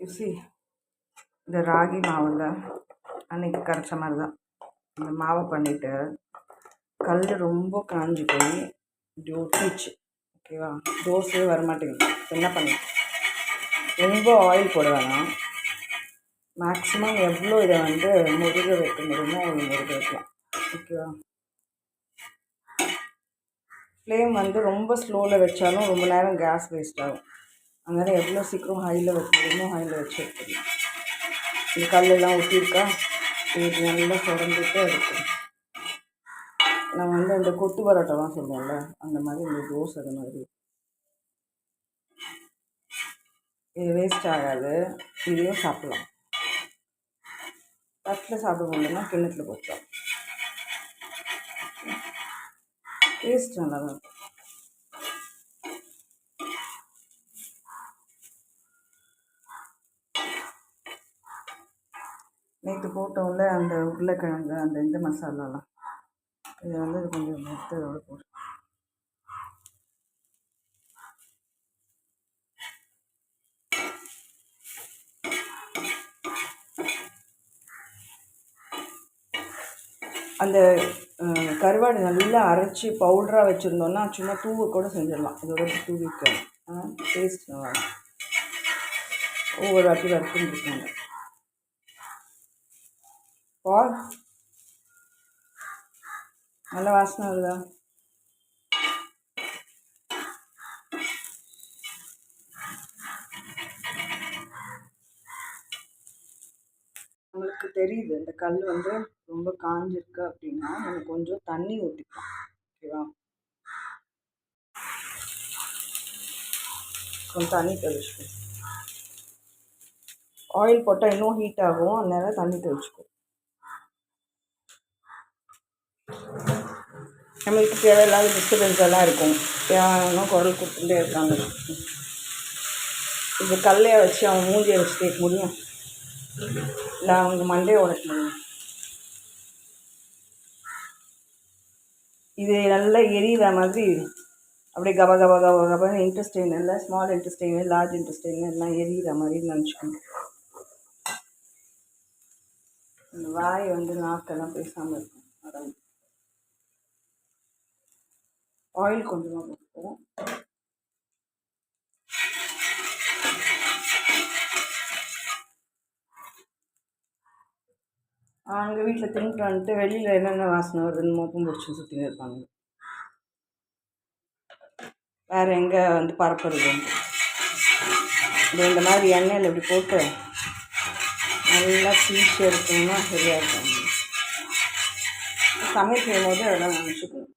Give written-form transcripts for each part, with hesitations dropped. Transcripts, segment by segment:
UC இந்த ராகி மாவில் அன்னைக்கு கரைச்ச மாதிரி தான் இந்த மாவை பண்ணிவிட்டு கல் ரொம்ப காஞ்சி போய் இப்படி ஒட்டிச்சு. ஓகேவா, தோசையே வரமாட்டேங்குது. என்ன பண்ணி ரொம்ப ஆயில் போட வேணாம். மேக்ஸிமம் எவ்வளோ இதை முருக வைக்க முடியுமோ அவ்வளோ முருக வைக்கலாம். ஓகேவா, ஃப்ளேம் ரொம்ப ஸ்லோவில் வச்சாலும் ரொம்ப நேரம் கேஸ் வேஸ்ட் ஆகும். அதனால் எவ்வளோ சீக்கிரம் ஹையில் வைக்க முடியுமோ ஹையில் வச்சு எடுத்துக்கலாம். இந்த கல்லெல்லாம் ஒட்டியிருக்கா, இது நல்லா சுரண்டிட்டு எடுக்கணும். நம்ம அந்த கொத்து பரோட்டாலாம் சொல்லுவோம்ல, அந்த மாதிரி இந்த தோசை அது மாதிரி இது வேஸ்ட் ஆகாது. இதையும் சாப்பிட்லாம். தட்டில் சாப்பிட முடியலன்னா கிண்ணத்தில் போட்டோம். டேஸ்ட் நல்லா தான் இருக்கும். நேற்று போட்டோம்ல அந்த உருளைக்கிழங்கு அந்த இந்த மசாலாலாம், இது கொஞ்சம் எடுத்து அதோட போட்டு அந்த கருவாடு நல்லா அரைச்சி பவுடராக வச்சுருந்தோன்னா சும்மா தூவை கூட செஞ்சிடலாம். இதோட தூவிக்கலாம். டேஸ்ட் நல்லா இருக்கும். ஒவ்வொரு வாட்டி வறுத்துன்னு இருக்காங்க. நல்ல வாசனை வருதா? நம்மளுக்கு தெரியுது இந்த கல் ரொம்ப காஞ்சிருக்கு அப்படின்னா நம்ம கொஞ்சம் தண்ணி ஊற்றிக்கலாம். ஓகேவா, கொஞ்சம் தண்ணி தெளிச்சுக்கோ. ஆயில் போட்டால் இன்னும் ஹீட் ஆகும், அதனால தண்ணி தெளிச்சுக்கோ. நம்மளுக்கு தேவையில்லாத டிஸ்டர்பன்ஸ் எல்லாம் இருக்கும். தேவையான குரல் கொடுத்துட்டே இருக்காங்க. இப்போ கல்லையை வச்சு அவங்க மூஞ்சியை வச்சு தேய்க்க முடியும், இல்லை அவங்க மண்டையை உடைக்க முடியும். இது நல்லா எரியிற மாதிரி அப்படியே கப கப கப கபன்னு இன்ட்ரெஸ்டிங் இல்லை, ஸ்மால் இன்ட்ரெஸ்டிங், லார்ஜ் இன்ட்ரெஸ்டிங் எல்லாம் எரியிற மாதிரி நினச்சிக்கணும். இந்த வாய் நாக்கெல்லாம் பேசாமல் இருக்கும். அதான் ஆயில் கொஞ்சமாக போட்டுப்போம். அவங்க வீட்டில் தின்ட்டு வந்துட்டு வெளியில் என்னென்ன வாசனை வருதுன்னு மோப்பம் பிடிச்சி சுற்றின்னு இருப்பாங்க. வேறு எங்கே பரப்புறது. இந்த மாதிரி எண்ணெயில் இப்படி போட்டு நல்லா பீச்சு எடுத்தோம்னா சரியாக இருக்கும். சமையல் செய்யும் போது அதெல்லாம் நினச்சிக்கணும்.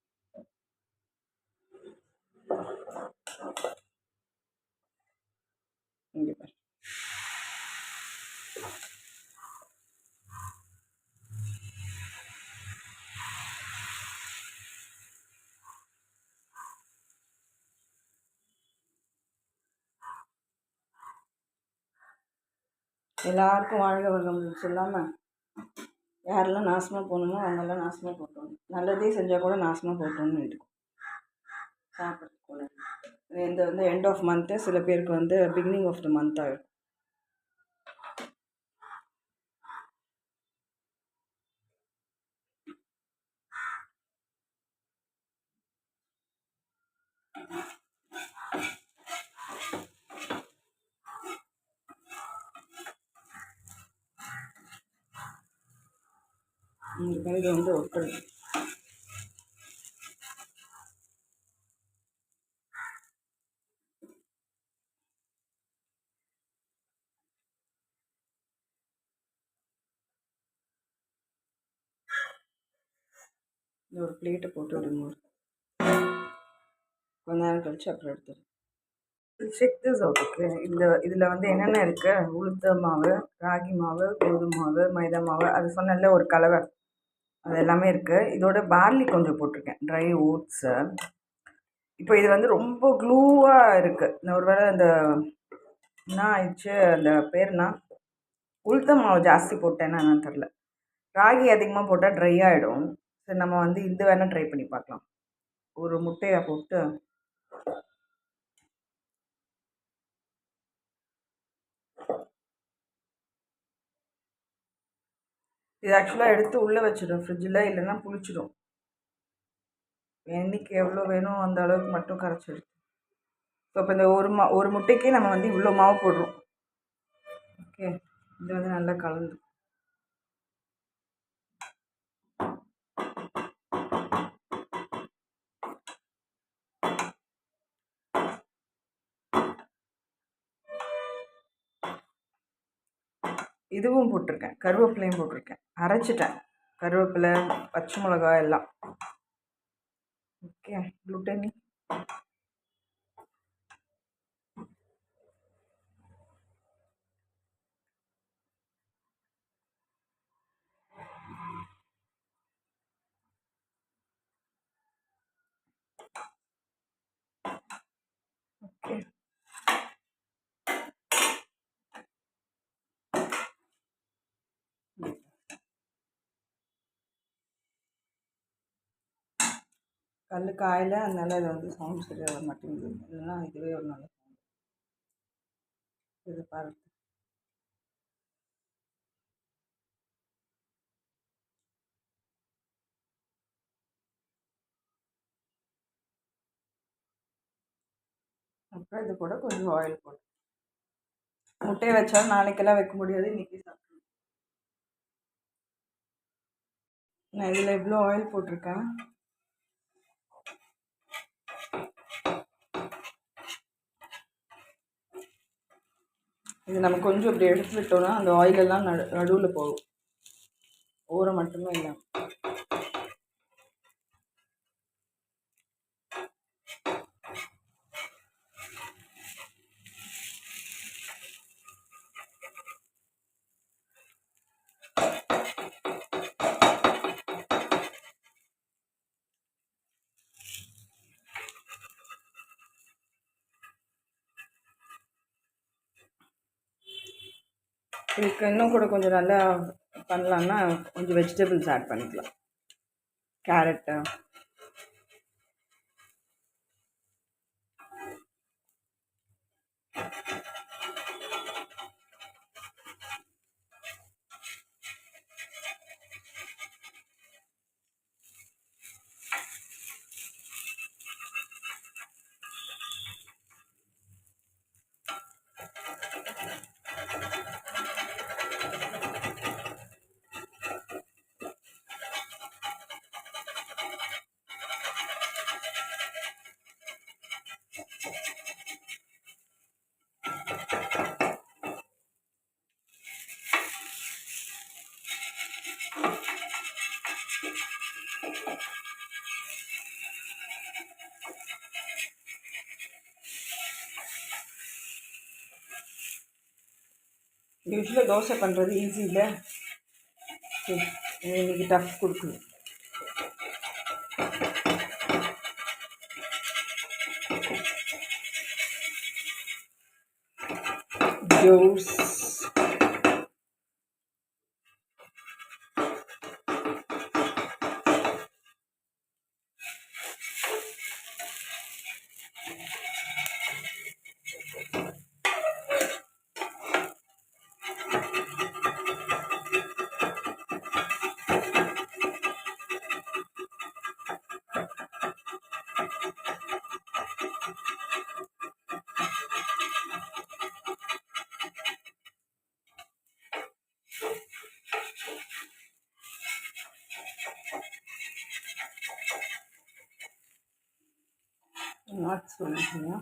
இங்கே பாரு, எல்லாருக்கும் வாழ்க வளம் சொல்லாமல் யாரெல்லாம் நாசமாக போகணுமோ அவங்கெல்லாம் நாசமாக போட்டோம். நல்லதே செஞ்சால் கூட நாசமாக போட்டோன்னு இருக்கும். சாப்பிட்றதுக்கு கூட இந்த எண்ட் ஆஃப் மந்த்து சில பேருக்கு பிகினிங் ஆஃப் த மந்த் ஆகிடும். இந்த கையில் ஒட்டல் ஒரு பிளேட்டை போட்டு விடுங்க. கொஞ்ச நேரம் கழிச்சு அப்புறம் எடுத்துரு. Check this out. ஓகே, இதில் என்னென்ன இருக்குது? உளுத்த மாவு, ராகி மாவு, கோதுமை மாவு, மைதா மாவு, அது சொன்னல ஒரு கலவை, அது எல்லாமே இருக்குது. இதோட பார்லி கொஞ்சம் போட்டிருக்கேன், ட்ரை ஓட்ஸு. இப்போ இது ரொம்ப க்ளூவாக இருக்குது. இந்த ஒரு வேளை என்ன ஆயிடுச்சு, அந்த பேர்னா உளுத்த மாவு ஜாஸ்தி போட்டேன்னா என்னன்னு தெரில. ராகி அதிகமாக போட்டால் ட்ரை ஆகிடும். சரி, நம்ம இது வேணால் ட்ரை பண்ணி பார்க்கலாம். ஒரு முட்டையை போட்டு இது ஆக்சுவலாக எடுத்து உள்ளே வச்சிடும் ஃப்ரிட்ஜில், இல்லைன்னா புளிச்சிடும். என்றைக்கு எவ்வளோ வேணும் அந்த அளவுக்கு மட்டும் கரைச்சி எடுத்து. ஸோ இப்போ இந்த ஒரு முட்டைக்கு நம்ம வந்து இவ்வளோ மாவு போடுறோம். ஓகே, இது வந்து நல்லா கலந்து இதுவும் போட்டிருக்கேன், கருவேப்பிலையும் போட்டிருக்கேன், அரைச்சிட்டேன் கருவேப்பிலை, பச்சை மிளகாய் எல்லாம். ஓகே, குளுட்டனி ஓகே. கல் காயில், அதனால இது வந்து சவுண்ட் சரியாக வர மாட்டேங்குது. இல்லைன்னா இதுவே ஒரு நல்ல சவுண்ட். இது பாருங்க. அப்புறம் இது கூட கொஞ்சம் ஆயில் போட்டு, முட்டையை வச்சாலும் நாளைக்கெல்லாம் வைக்க முடியாது, இன்றைக்கி சாப்பிடணும். நான் இதில் இவ்வளோ ஆயில் போட்டிருக்கேன். இது நம்ம கொஞ்சம் இப்படி எடுத்து விட்டோம்னா அந்த ஆயிலெல்லாம் நடுவில் போகும், ஊரை மட்டுமே இல்லை. இதுக்கு இன்னும் கூட கொஞ்சம் நல்லா பண்ணலான்னா கொஞ்சம் வெஜிடபிள்ஸ் ஆட் பண்ணிக்கலாம். கேரட்டு, யூஸ்வலாக தோசை பண்ணுறது ஈஸி இல்லை, இன்றைக்கி டஃப் கொடுக்குது. ஜூஸ் நாட் சொல்லுங்க.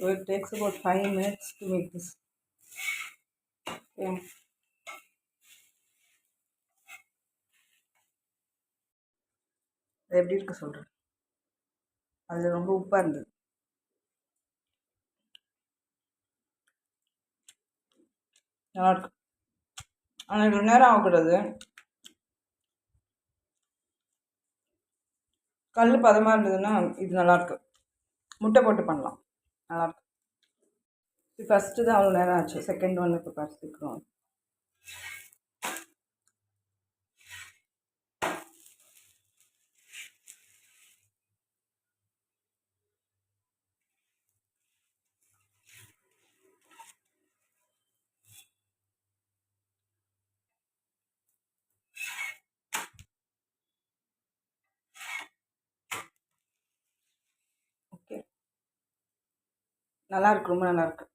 So it takes about 5 minutes to make this. Yeah. அது எப்படி இருக்கு சொல்கிறேன். அதில் ரொம்ப உப்பாக இருந்தது. நல்லாயிருக்கு. ஆனால் ரொம்ப நேரம் ஆகக்கூடாது. கல் பதமாக இருந்ததுன்னா இது நல்லாயிருக்கு. முட்டை போட்டு பண்ணலாம். நல்லாயிருக்கு. இது ஃபஸ்ட்டு தான் அவ்வளோ நேரம் ஆச்சு. செகண்ட் ஒன்று இப்போ பார்த்துக்கிறோம். ஓகே, நல்லாயிருக்கு. ரொம்ப நல்லாயிருக்கு.